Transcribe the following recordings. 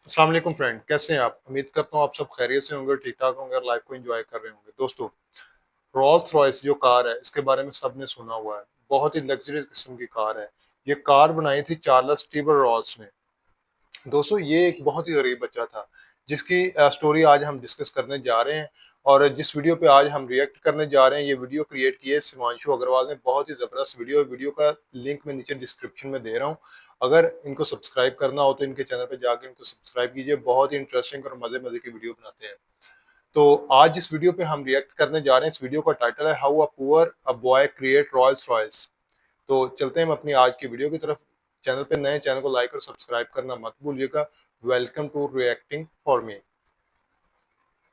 अस्सलाम वालेकुम फ्रेंड, कैसे हैं आप? उम्मीद करता हूँ आप सब खैरियत से होंगे, ठीक-ठाक होंगे और लाइफ को एन्जॉय कर रहे होंगे। दोस्तों, रोल्स रॉयस जो कार है, इसके बारे में सबने सुना हुआ है। बहुत ही लग्ज़रियस किस्म की कार है। ये कार बनाई थी चार्ल्स टीबर रॉल्स ने। दोस्तों, ये एक बहुत ही गरीब बच्चा था, जिसकी स्टोरी आज हम डिस्कस करने जा रहे हैं और जिस वीडियो पे आज हम रिएक्ट करने जा रहे हैं, ये वीडियो क्रिएट की है शिवांशु अग्रवाल ने। बहुत ही ज़बरदस्त वीडियो है। वीडियो का लिंक मैं नीचे डिस्क्रिप्शन में दे रहा हूँ। अगर इनको सब्सक्राइब करना हो तो इनके चैनल पे जाके इनको सब्सक्राइब कीजिए। बहुत ही इंटरेस्टिंग और मज़े-मज़े की वीडियो बनाते हैं। तो आज जिस वीडियो पे हम रिएक्ट करने जा रहे हैं, इस वीडियो का टाइटल है how a boy create Rolls Royce. तो चलते हैं हम अपनी आज की वीडियो की तरफ। चैनल पे नए, चैनल को लाइक और सब्सक्राइब करना मत भूलिएगा। Welcome to reacting for me.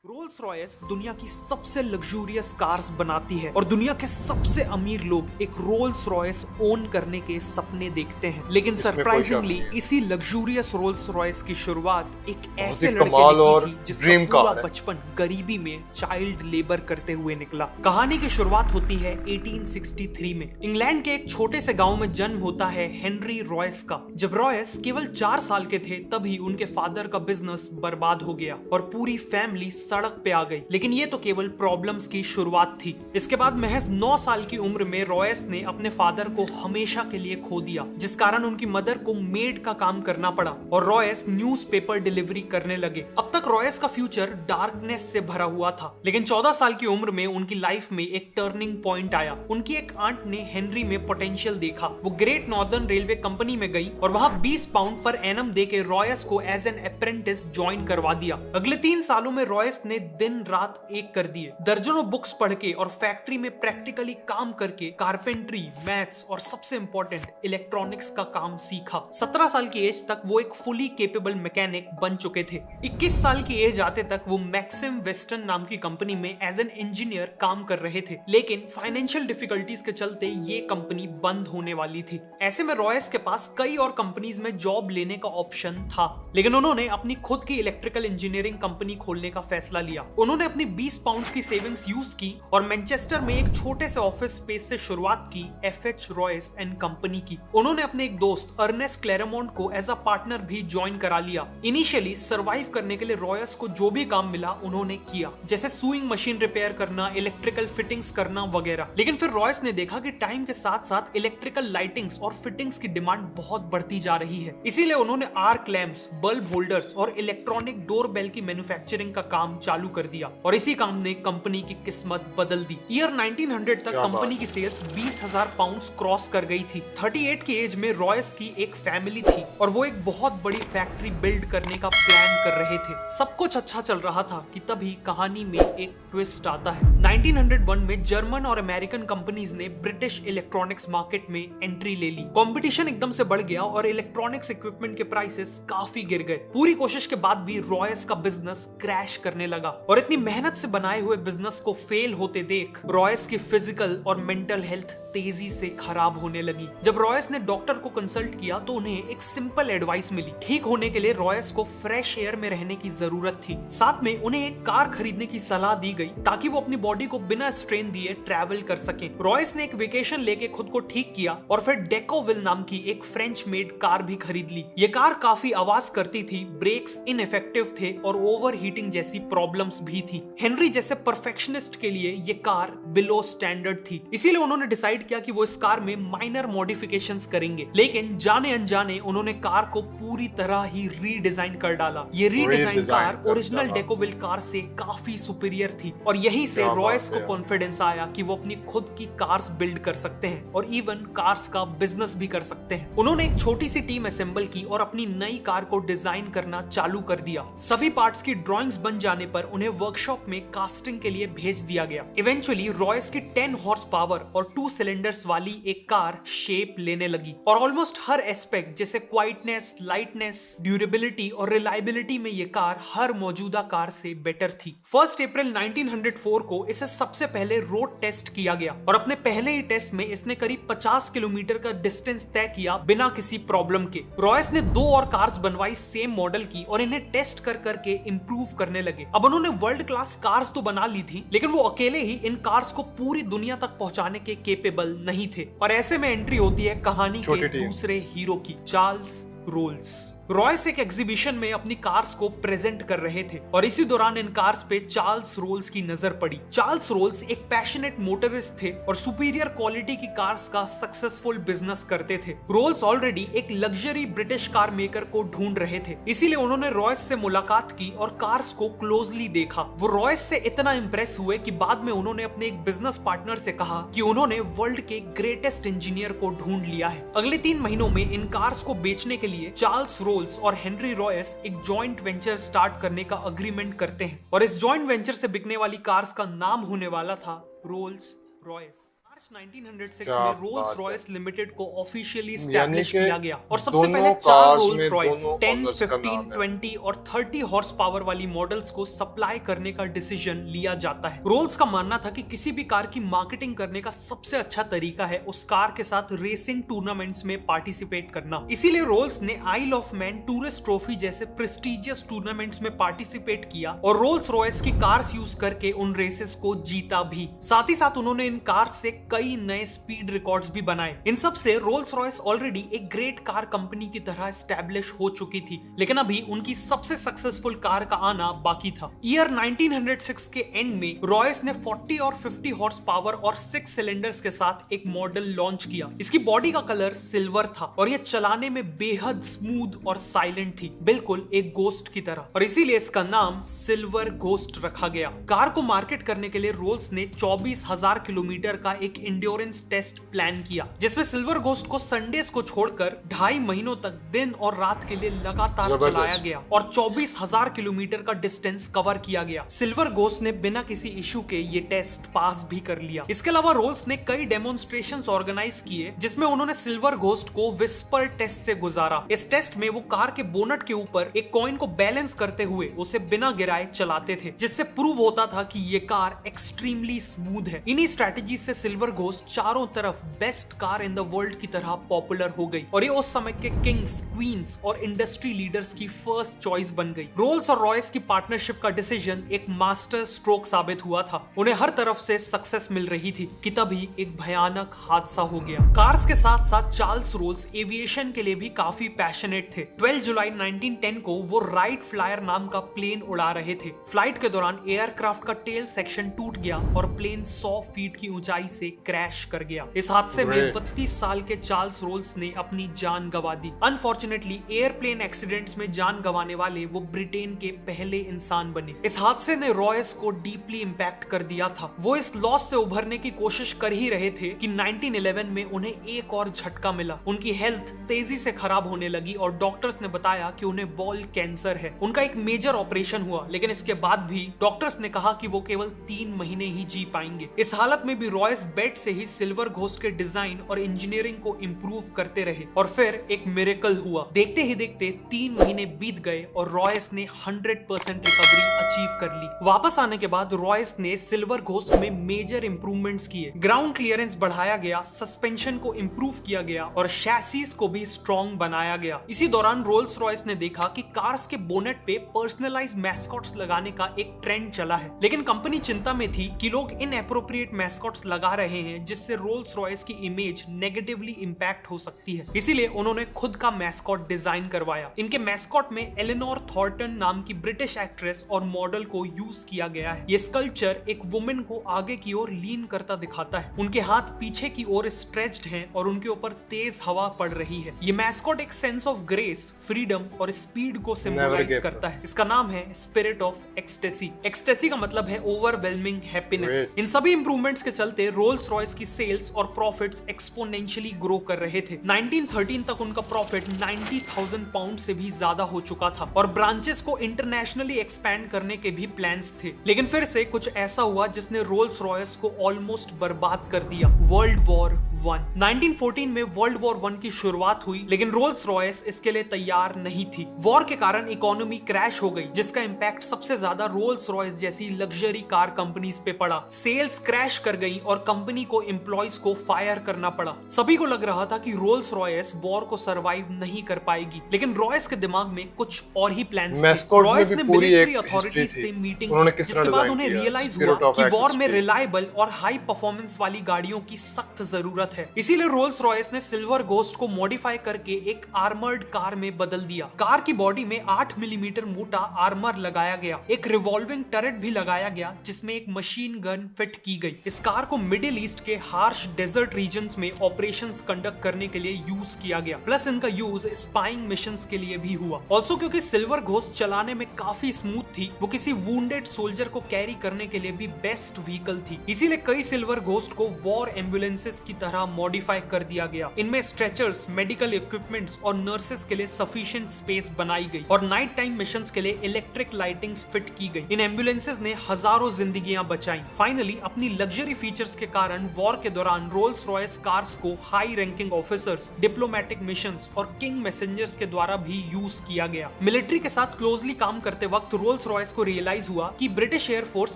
Rolls Royce दुनिया की सबसे लग्जूरियस कार्स बनाती है और दुनिया के सबसे अमीर लोग एक रोल्स रॉयस ओन करने के सपने देखते हैं। लेकिन इसमें कोई शक सरप्राइजिंगली नहीं है। इसी लग्जूरियस रोल्स रॉयस की शुरुआत एक बहुत ही ऐसे लड़के कमाल ने की और थी जिसका ड्रीम पूरा कार है। बचपन गरीबी में चाइल्ड लेबर करते हुए निकला। कहानी की शुरुआत होती है 1863 में। इंग्लैंड के एक छोटे से गांव में जन्म होता है हेनरी रॉयस का। जब रॉयस केवल 4 साल के थे तभी उनके फादर का बिजनेस बर्बाद हो गया और पूरी फैमिली सड़क पे आ गई। लेकिन ये तो केवल प्रॉब्लम्स की शुरुआत थी। इसके बाद महज 9 साल की उम्र में रॉयस ने अपने फादर को हमेशा के लिए खो दिया, जिस कारण उनकी मदर को मेड का काम करना पड़ा और रॉयस न्यूज़पेपर डिलीवरी करने लगे। अब तक रॉयस का फ्यूचर डार्कनेस से भरा हुआ था, लेकिन 14 साल की उम्र में उनकी लाइफ में एक टर्निंग पॉइंट आया। उनकी एक आंट ने हेनरी में पोटेंशियल देखा। वो ग्रेट नॉर्दर्न रेलवे कंपनी में गई और वहां 20 पाउंड पर एनम देके रॉयस को एज एन अप्रेंटिस ज्वाइन करवा दिया। अगले 3 सालों में रॉयस ने दिन रात एक कर दिए। दर्जनों बुक्स पढ़ के और फैक्ट्री में प्रैक्टिकली काम करके कारपेंट्री, मैथ्स और सबसे इंपॉर्टेंट इलेक्ट्रॉनिक्स का काम सीखा। 17 साल की एज तक वो एक फुली केपेबल मैकेनिक बन चुके थे। 21 साल की एज आते तक वो मैक्सिम वेस्टर्न नाम की कंपनी में एज एन इंजीनियर काम कर रहे थे, लेकिन फाइनेंशियल डिफिकल्टीज के चलते ये कंपनी बंद होने वाली थी। ऐसे में रॉयस के पास कई और कंपनीज में जॉब लेने का ऑप्शन था, लेकिन उन्होंने अपनी खुद की इलेक्ट्रिकल इंजीनियरिंग कंपनी खोलने का फैसला लिया। उन्होंने अपनी 20 पाउंड की सेविंग्स यूज की और मैनचेस्टर में एक छोटे से ऑफिस स्पेस से शुरुआत की एफएच रॉयस एंड कंपनी की। उन्होंने अपने एक दोस्त अर्नेस्ट क्लेरेमोंट को एज अ पार्टनर भी ज्वाइन करा लिया। इनिशियली सर्वाइव करने के लिए रॉयस को जो भी काम मिला उन्होंने किया, जैसे सुइंग मशीन रिपेयर करना, इलेक्ट्रिकल फिटिंग्स करना वगैरह। लेकिन फिर रॉयस ने देखा कि टाइम के साथ साथ इलेक्ट्रिकल लाइटिंग्स और फिटिंग्स की डिमांड बहुत बढ़ती जा रही है। इसीलिए उन्होंने आर्क लैंप्स, बल्ब होल्डर्स और इलेक्ट्रॉनिक डोर बेल की मैन्युफैक्चरिंग का काम चालू कर दिया और इसी काम ने कंपनी की किस्मत बदल दी। ईयर 1900 तक कंपनी की सेल्स 20,000 पाउंड्स क्रॉस कर गई थी। 38 की एज में रॉयस की एक फैमिली थी और वो एक बहुत बड़ी फैक्ट्री बिल्ड करने का प्लान कर रहे थे। सब कुछ अच्छा चल रहा था कि तभी कहानी में एक ट्विस्ट आता है। 1901 में जर्मन और अमेरिकन कंपनीज ने ब्रिटिश इलेक्ट्रॉनिक्स मार्केट में एंट्री ले ली। कंपटीशन एकदम से बढ़ गया और इलेक्ट्रॉनिक्स इक्विपमेंट के प्राइसेस काफी गिर गए। पूरी कोशिश के बाद भी रॉयस का बिजनेस क्रैश करने लगा और इतनी मेहनत से बनाए हुए बिजनेस को फेल होते देख रॉयस की फिजिकल और मेंटल हेल्थ तेजी से खराब होने लगी। जब रॉयस ने डॉक्टर को कंसल्ट किया तो उन्हें एक सिंपल एडवाइस मिली। ठीक होने के लिए रॉयस को फ्रेश एयर में रहने की जरूरत थी। साथ में उन्हें एक कार खरीदने की सलाह दी गई ताकि वो अपनी बॉडी को बिना स्ट्रेन दिए ट्रैवल कर सके। रॉयस ने एक वेकेशन लेके खुद को ठीक किया और फिर डेकोविल नाम की एक फ्रेंच मेड कार भी खरीद ली। ये कार काफी आवाज करती थी, ब्रेक्स इनइफेक्टिव थे और ओवर हीटिंग जैसी प्रॉब्लम्स भी थी। हेनरी जैसे परफेक्शनिस्ट के लिए ये कार बिलो स्टैंडर्ड थी, इसीलिए उन्होंने डिसाइड किया कि वो इस कार में माइनर मॉडिफिकेशंस करेंगे। लेकिन जाने अनजाने उन्होंने कार को पूरी तरह ही रीडिजाइन कर डाला। ये रीडिजाइन कार ओरिजिनल डेकोविल कार से काफी सुपीरियर थी और यहीं से रॉयस को कॉन्फिडेंस आया कि वो अपनी खुद की कार्स बिल्ड कर सकते हैं और इवन कार्स का बिजनेस भी कर सकते हैं। उन्होंने एक छोटी सी टीम असेंबल की और अपनी नई कार को डिजाइन करना चालू कर दिया। सभी पार्ट्स की ड्राइंग्स बन जाने पर उन्हें वर्कशॉप में कास्टिंग के लिए भेज दिया गया। इवेंचुअली रॉयस की 10 हॉर्स पावर और 2 सिलेंडर्स वाली एक कार शेप लेने लगी और ऑलमोस्ट हर एस्पेक्ट जैसे क्वाइटनेस, लाइटनेस, ड्यूरेबिलिटी और रिलायबिलिटी में ये कार हर मौजूदा कार से बेटर थी। 1 अप्रैल 1904 को इसे सबसे पहले रोड टेस्ट किया गया और अपने पहले ही टेस्ट में इसने करीब 50 किलोमीटर का डिस्टेंस तय किया बिना किसी प्रॉब्लम के। रॉयस ने 2 और कार्स बनवाई सेम मॉडल की और इन्हें टेस्ट कर करके इंप्रूव करने लगे। अब उन्होंने वर्ल्ड क्लास कार्स तो बना ली थी, लेकिन वो अकेले ही इन कार्स को पूरी दुनिया तक पहुंचाने के केपेबल नहीं थे और ऐसे में एंट्री होती है कहानी के दूसरे हीरो की, चार्ल्स रोल्स। रॉयस एक एग्जीबिशन में अपनी कार्स को प्रेजेंट कर रहे थे और इसी दौरान इन कार्स पे चार्ल्स रोल्स की नजर पड़ी। चार्ल्स रोल्स एक पैशनेट मोटरिस्ट थे और सुपीरियर क्वालिटी की कार्स का सक्सेसफुल बिजनेस करते थे। रोल्स ऑलरेडी एक लग्जरी ब्रिटिश कार मेकर को ढूंढ रहे थे, इसीलिए उन्होंने रॉयस से मुलाकात की और कार्स को क्लोजली देखा। वो रॉयस से इतना इंप्रेस हुए कि बाद में उन्होंने अपने एक बिजनेस पार्टनर से कहा कि उन्होंने वर्ल्ड के ग्रेटेस्ट इंजीनियर को ढूंढ लिया है। अगले 3 महीनों में इन कार्स को बेचने के लिए चार्ल्स रोल्स और हेनरी रॉयस एक जॉइंट वेंचर स्टार्ट करने का अग्रीमेंट करते हैं और इस जॉइंट वेंचर से बिकने वाली कार्स का नाम होने वाला था रोल्स रॉयस। 1906 क्या में रोल्स बात है। रॉयस लिमिटेड को ऑफिशियली यानी एस्टैब्लिश कि किया गया और सबसे दोनों पहले 4 कार्स रोल्स में रॉयस दोनों 10, owners का 15, नाम है। 20 और 30 हॉर्स पावर वाली मॉडल्स को सप्लाई करने का डिसीजन लिया जाता है। रोल्स का मानना था कि किसी भी कार की मार्केटिंग करने का सबसे अच्छा तरीका है उस कार के साथ रेसिंग टूर्नामेंट्स में पार्टिसिपेट करना। इसीलिए रोल्स ने आइल ऑफ मैन टूरिस्ट ट्रॉफी जैसे प्रेस्टिजियस टूर्नामेंट्स में पार्टिसिपेट किया और रोल्स रॉयस की कार्स यूज करके उन रेसेस को जीता भी। साथ ही साथ उन्होंने इन कार्स से कई नए स्पीड रिकॉर्ड्स भी बनाए। इन सब से रोल्स रॉयस ऑलरेडी एक ग्रेट कार कंपनी की तरह एस्टैब्लिश हो चुकी थी, लेकिन अभी उनकी सबसे सक्सेसफुल कार का आना बाकी था। ईयर 1906 के एंड में रॉयस ने 40 और 50 हॉर्स पावर और 6 सिलेंडर्स के साथ एक मॉडल लॉन्च किया। इसकी बॉडी का कलर सिल्वर था और यह चलाने में बेहद स्मूथ और साइलेंट थी, बिल्कुल एक गोस्ट की तरह, और इसीलिए इसका नाम सिल्वर गोस्ट रखा गया। कार को मार्केट करने के लिए रोल्स ने 24,000 किलोमीटर का एक इंड्योरेंस टेस्ट प्लान किया, जिसमें सिल्वर गोस्ट को संडेज को छोड़कर 2.5 महीनों तक दिन और रात के लिए लगातार चलाया गया और 24,000 किलोमीटर का डिस्टेंस कवर किया गया। सिल्वर गोस्ट ने बिना किसी इशू के ये टेस्ट पास भी कर लिया। इसके अलावा रोल्स ने कई डेमोन्स्ट्रेशंस ऑर्गेनाइज किए जिसमें उन्होंने सिल्वर गोस्ट को विस्पर टेस्ट से गुजारा। इस टेस्ट में वो कार के बोनट के ऊपर एक कॉइन को बैलेंस करते हुए उसे बिना गिराए चलाते थे, जिससे प्रूव होता था कि ये कार एक्सट्रीमली स्मूथ है। इन्हीं स्ट्रेटजी से सिल्वर गोस्ट चारों तरफ best car in the world की तरह पॉपुलर हो गई और ये उस समय के किंग्स, क्वींस और इंडस्ट्री लीडर्स की फर्स्ट चॉइस बन गई। रोल्स और रॉयस की पार्टनरशिप का डिसीजन एक मास्टर स्ट्रोक साबित हुआ था। उन्हें हर तरफ से सक्सेस मिल रही थी कि तभी एक भयानक हादसा हो गया। कार्स के साथ साथ चार्ल्स रोल्स एविएशन के लिए भी काफी पैशनेट थे। 12 जुलाई 1910 को वो राइट फ्लायर नाम का प्लेन उड़ा रहे थे। फ्लाइट के दौरान एयरक्राफ्ट का टेल सेक्शन टूट गया और प्लेन 100 फीट की ऊंचाई से क्रैश कर गया। इस हादसे में 32 साल के चार्ल्स रोल्स ने अपनी जान गंवा दी। अनफॉर्चुनेटली एयरप्लेन एक्सीडेंट्स में जान गंवाने वाले वो ब्रिटेन के पहले इंसान बने। इस हादसे ने रॉयस को डीपली इंपैक्ट कर दिया था। वो इस लॉस से उभरने की कोशिश कर ही रहे थे कि 1911 में उन्हें एक और झटका मिला। उनकी हेल्थ तेजी से खराब होने लगी और डॉक्टर्स ने बताया कि उन्हें बॉल कैंसर है। उनका एक मेजर ऑपरेशन हुआ, लेकिन इसके बाद भी डॉक्टर्स ने कहा कि वो केवल 3 महीने ही जी पाएंगे। इस हालत में भी रॉयस बेड से ही सिल्वर घोस्ट के डिजाइन और इंजीनियरिंग को इंप्रूव करते रहे और फिर एक मिरेकल हुआ। देखते ही देखते 3 महीने बीत गए और रॉयस ने 100% रिकवरी अचीव कर ली। वापस आने के बाद रॉयस ने सिल्वर घोस्ट में मेजर इंप्रूवमेंट्स किए। ग्राउंड क्लियरेंस बढ़ाया गया, सस्पेंशन को इंप्रूव किया गया और शैसीज को भी स्ट्रॉन्ग बनाया गया। इसी दौरान रोल्स रॉयस ने देखा कि कार्स के बोनेट पे पर्सनलाइज्ड मैस्कॉट्स लगाने का एक ट्रेंड चला है, लेकिन कंपनी चिंता में थी कि लोग इनएप्रोप्रिएट मैस्कॉट्स लगा रहे हैं जिससे रोल्स रॉयस की इमेज नेगेटिवली इंपैक्ट हो सकती है। इसीलिए उन्होंने खुद का मैस्कॉट डिजाइन करवाया। इनके मैस्कॉट में एलेनोर थॉर्टन नाम की ब्रिटिश एक्ट्रेस और मॉडल को यूज किया गया है। ये स्कल्पचर एक वुमेन को आगे की ओर लीन करता दिखाता है। उनके हाथ पीछे की ओर स्ट्रेच्ड हैं और उनके ऊपर तेज हवा पड़ रही है। ये मैस्कॉट एक सेंस ऑफ ग्रेस, फ्रीडम और स्पीड को सिंबलाइज करता है। इसका नाम है स्पिरिट ऑफ एक्सटेसी। एक्सटेसी का मतलब है ओवरवेलमिंग हैप्पीनेस। इन सभी इंप्रूवमेंट्स के चलते रोल्स रॉयस की सेल्स और प्रॉफिट्स एक्सपोनेंशियली ग्रो कर रहे थे। 1913 तक उनका प्रॉफिट 90,000 पाउंड से भी ज्यादा हो चुका था और ब्रांचेस को इंटरनेशनली एक्सपैंड करने के भी प्लान्स थे। लेकिन फिर से कुछ ऐसा हुआ जिसने रोल्स रॉयस को ऑलमोस्ट बर्बाद कर दिया। World war 1। 1914 में वर्ल्ड वॉर 1 की शुरुआत हुई, लेकिन रोल्स रॉयस इसके लिए तैयार नहीं थी। वॉर के कारण इकोनॉमी क्रैश हो गई, जिसका इंपैक्ट सबसे ज्यादा रोल्स रॉयस जैसी लग्जरी कार कंपनीज पे पड़ा। सेल्स क्रैश कर गई और कंपनी कंपनी को एम्प्लॉयज को फायर करना पड़ा। सभी को लग रहा था कि रोल्स रॉयस वॉर को सरवाइव नहीं कर पाएगी, लेकिन रॉयस के दिमाग में कुछ और ही प्लान्स थे। मैस्कॉट में रॉयस भी ने पूरी मिलिट्री एक हिस्ट्री अथॉरिटीज थी, से मीटिंग उन्होंने की, किस तरह जिसके बाद डिजाइन उन्हें किया, रियलाइज हुआ स्पिरिट ऑफ कि वॉर में एडवर्सिटी। रिलायबल और हाई परफॉर्मेंस वाली गाड़ियों की सख्त जरूरत है। इसीलिए रोल्स रॉयस ने सिल्वर घोस्ट को मॉडिफाई करके एक आर्मर्ड कार में बदल दिया। कार की बॉडी में 8 मिलीमीटर मोटा आर्मर लगाया गया, एक रिवॉल्विंग टरेट भी लगाया गया जिसमें एक मशीन गन फिट की गई। इस कार को मिडिल ईस्ट के हार्श डेजर्ट रीजन्स में ऑपरेशंस कंडक्ट करने के लिए यूज किया गया, प्लस इनका यूज स्पाइंग मिशंस के लिए भी हुआ। ऑल्सो क्योंकि सिल्वर घोस्ट चलाने में काफी स्मूथ थी, वो किसी वुंडेड सोल्जर को कैरी करने के लिए भी बेस्ट व्हीकल थी। इसीलिए कई सिल्वर घोस्ट को वॉर एम्बुलेंसेस की तरह मॉडिफाई कर दिया गया। इनमें स्ट्रेचर्स, मेडिकल इक्विपमेंट्स और नर्सेस के लिए सफिशिएंट स्पेस बनाई गई और नाइट टाइम मिशंस के लिए इलेक्ट्रिक लाइटिंग्स फिट की गई। इन एम्बुलेंसेस ने हजारों जिंदगियां बचाई। फाइनली अपनी लग्जरी फीचर्स के कारण वॉर के दौरान रोल्स रॉयस कार्स को high ranking officers, diplomatic missions और किंग मैसेंजर्स के द्वारा भी यूज किया गया। मिलिट्री के साथ क्लोजली काम करते वक्त रोल्स रॉयस को रियलाइज हुआ कि ब्रिटिश एयरफोर्स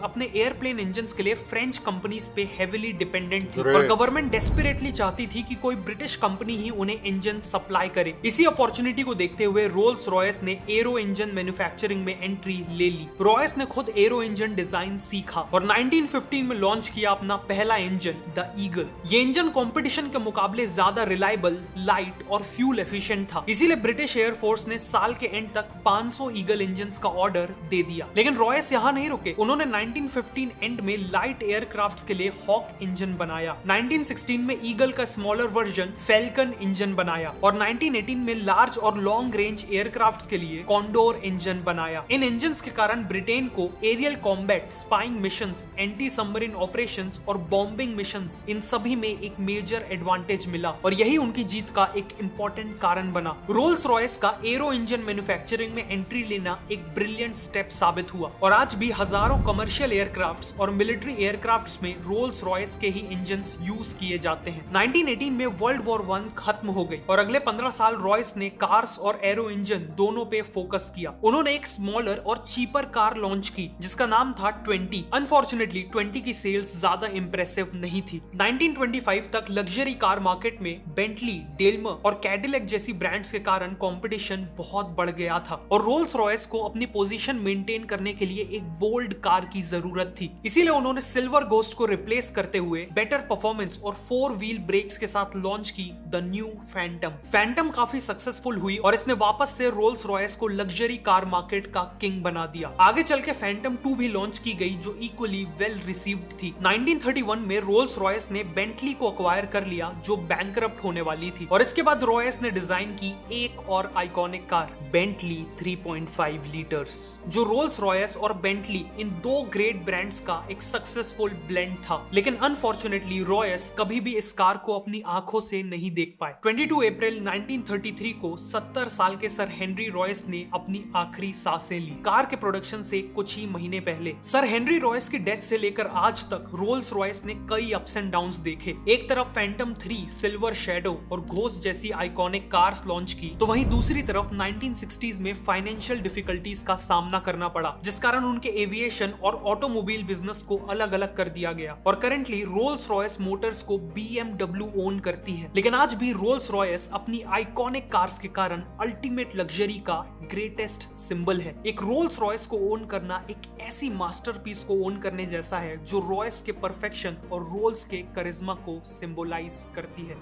अपने एयरप्लेन इंजन्स के लिए फ्रेंच कंपनीज पे हेविली डिपेंडेंट थी और गवर्नमेंट डेस्परेटली चाहती थी कि कोई ब्रिटिश कंपनी ही उन्हें इंजन सप्लाई करे। इसी अपॉर्चुनिटी को देखते हुए रोल्स रॉयस ने एरो इंजन मैन्युफैक्चरिंग में एंट्री ले ली। रॉयस ने खुद एरो इंजन डिजाइन सीखा और 1915 में लॉन्च किया अपना पहला इंजन, द ईगल। ये इंजन कंपटीशन के मुकाबले ज्यादा रिलायबल, लाइट और फ्यूल एफिशिएंट था। इसीलिए ब्रिटिश एयरफोर्स ने साल के एंड तक 500 ईगल इंजन्स का ऑर्डर दे दिया। लेकिन रॉयस यहाँ नहीं रुके, उन्होंने 1915 एंड में लाइट एयरक्राफ्ट के लिए हॉक इंजन बनाया। 1916 में ईगल का स्मॉलर वर्जन फैल्कन इंजन बनाया और 1918 में लार्ज और लॉन्ग रेंज एयरक्राफ्ट के लिए कॉन्डोर इंजन बनाया। इन इंजन के कारण ब्रिटेन को aerial combat, spying missions, anti submarine operations और बॉम्बिंग मिशंस, इन सभी में एक मेजर एडवांटेज मिला और यही उनकी जीत का एक इंपॉर्टेंट कारण बना। रोल्स रॉयस का एरो इंजन मैन्युफैक्चरिंग में एंट्री लेना एक ब्रिलियंट स्टेप साबित हुआ और आज भी हजारों कमर्शियल एयरक्राफ्ट्स और मिलिट्री एयरक्राफ्ट्स में रोल्स रॉयस के ही इंजन्स यूज किए जाते हैं। 1918 में वर्ल्ड वॉर 1 खत्म हो गई और अगले 15 साल रॉयस ने कार्स और एरो इंजन दोनों पे फोकस किया। उन्होंने एक स्मॉलर और चीपर कार लॉन्च की जिसका नाम था 20। अनफॉर्चुनेटली 20 की सेल्स ज्यादा इंप्रेसिव नहीं थी। 1925 तक लग्जरी कार मार्केट में बेंटली, डेल्मर और कैडिलैक जैसी ब्रांड्स के कारण कंपटीशन बहुत बढ़ गया था और रोल्स रॉयस को अपनी पोजीशन मेंटेन करने के लिए एक बोल्ड कार की जरूरत थी। इसीलिए उन्होंने सिल्वर घोस्ट को रिप्लेस करते हुए बेटर परफॉर्मेंस और 4 व्हील ब्रेक्स के साथ लॉन्च की द न्यू फैंटम। फैंटम काफी सक्सेसफुल हुई और इसने वापस से रोल्स रॉयस को लग्जरी कार मार्केट का किंग बना दिया। आगे चल के फैंटम 2 भी लॉन्च की गई जो इक्वली वेल रिसीव्ड थी। 1931 में रोल्स रॉयस ने बेंटली को अक्वायर कर लिया जो बैंकरप्ट होने वाली थी और इसके बाद रॉयस ने डिजाइन की एक और आइकॉनिक कार, बेंटली 3.5 लीटर्स, जो रोल्स रॉयस और बेंटली इन दो ग्रेट ब्रांड्स का एक सक्सेसफुल ब्लेंड था। लेकिन अनफॉर्चुनेटली रॉयस कभी भी इस कार को अपनी आंखों से नहीं देख पाए। 22 अप्रैल 1933 को 70 साल के सर हेनरी रॉयस ने अपनी आखिरी सांसें ली। कार के प्रोडक्शन से कुछ ही महीने पहले सर हेनरी रॉयस की डेथ से लेकर आज तक रोल्स रॉयस ने कई अप्स एंड डाउन्स देखे। एक तरफ फैंटम 3, सिल्वर शैडो और घोस्ट जैसी आइकॉनिक कार्स लॉन्च की, तो वहीं दूसरी तरफ 1960s में फाइनेंशियल डिफिकल्टीज का सामना करना पड़ा जिस कारण उनके एविएशन और ऑटोमोबाइल बिजनेस को अलग अलग कर दिया गया और करंटली रोल्स रॉयस मोटर्स को BMW ओन करती है। लेकिन आज भी रोल्स रॉयस अपनी आइकॉनिक कार्स के कारण अल्टीमेट लग्जरी का ग्रेटेस्ट सिंबल है। एक रोल्स रॉयस को ओन करना एक ऐसी मास्टरपीस को ओन करने जैसा है जो रॉयस के परफेक्शन और रोल्स के करिश्मा को सिंबलाइज करती है।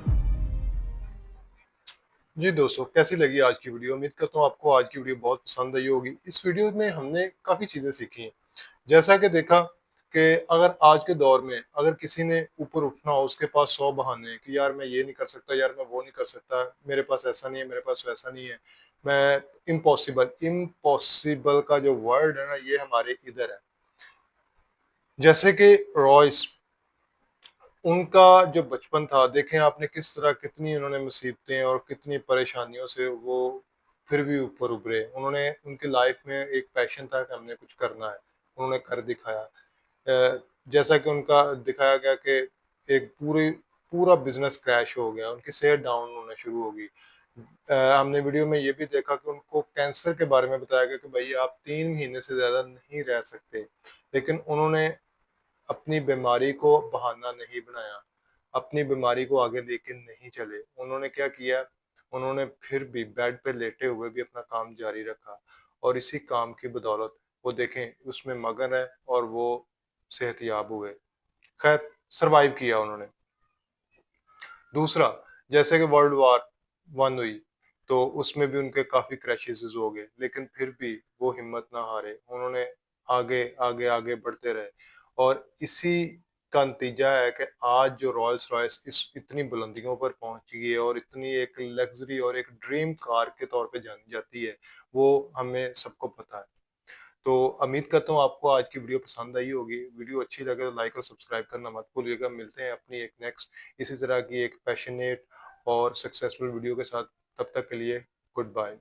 जी दोस्तों, कैसी लगी आज की वीडियो? उम्मीद करता हूँ आपको आज की वीडियो बहुत पसंद आई होगी। इस वीडियो में हमने काफ़ी चीज़ें सीखी हैं। जैसा कि देखा कि अगर आज के दौर में अगर किसी ने ऊपर उठना हो, उसके पास 100 बहाने हैं कि यार मैं ये नहीं कर सकता, यार मैं वो नहीं कर सकता, मेरे पास ऐसा नहीं है, मेरे पास वैसा नहीं है, मैं इम्पॉसिबल। इम्पॉसिबल का जो वर्ड है ना, ये हमारे इधर है। जैसे कि रॉयस, उनका जो बचपन था, देखें आपने किस तरह, कितनी उन्होंने मुसीबतें और कितनी परेशानियों से वो फिर भी ऊपर उभरे। उन्होंने, उनकी लाइफ में एक पैशन था कि हमने कुछ करना है, उन्होंने कर दिखाया। जैसा कि उनका दिखाया गया कि एक पूरा बिजनेस क्रैश हो गया, उनकी सेहत डाउन होना शुरू हो गई। हमने वीडियो में ये भी देखा कि उनको कैंसर के बारे में बताया गया कि भाई आप 3 महीने से ज़्यादा नहीं रह सकते, लेकिन उन्होंने अपनी बीमारी को बहाना नहीं बनाया, अपनी बीमारी को आगे लेके नहीं चले। उन्होंने क्या किया, उन्होंने फिर भी बेड पे लेटे हुए भी अपना काम जारी रखा और इसी काम की बदौलत वो देखें उसमें मगन है और वो सेहतयाब हुए। खैर, सर्वाइव किया उन्होंने। दूसरा, जैसे कि वर्ल्ड वॉर 1 हुई, तो उसमें भी उनके काफ़ी क्रैशेज़ हो गए, लेकिन फिर भी वो हिम्मत ना हारे। उन्होंने आगे, आगे, आगे बढ़ते रहे और इसी का नतीजा है कि आज जो रॉल्स-रॉयस इस इतनी बुलंदियों पर पहुँच गई है और इतनी एक लग्ज़री और एक ड्रीम कार के तौर पे जानी जाती है, वो हमें सबको पता है। तो उम्मीद करता हूँ आपको आज की वीडियो पसंद आई होगी। वीडियो अच्छी लगे तो लाइक और सब्सक्राइब करना मत भूलिएगा। मिलते हैं अपनी एक नेक्स्ट इसी तरह की एक पैशनेट और सक्सेसफुल वीडियो के साथ। तब तक के लिए गुड बाय।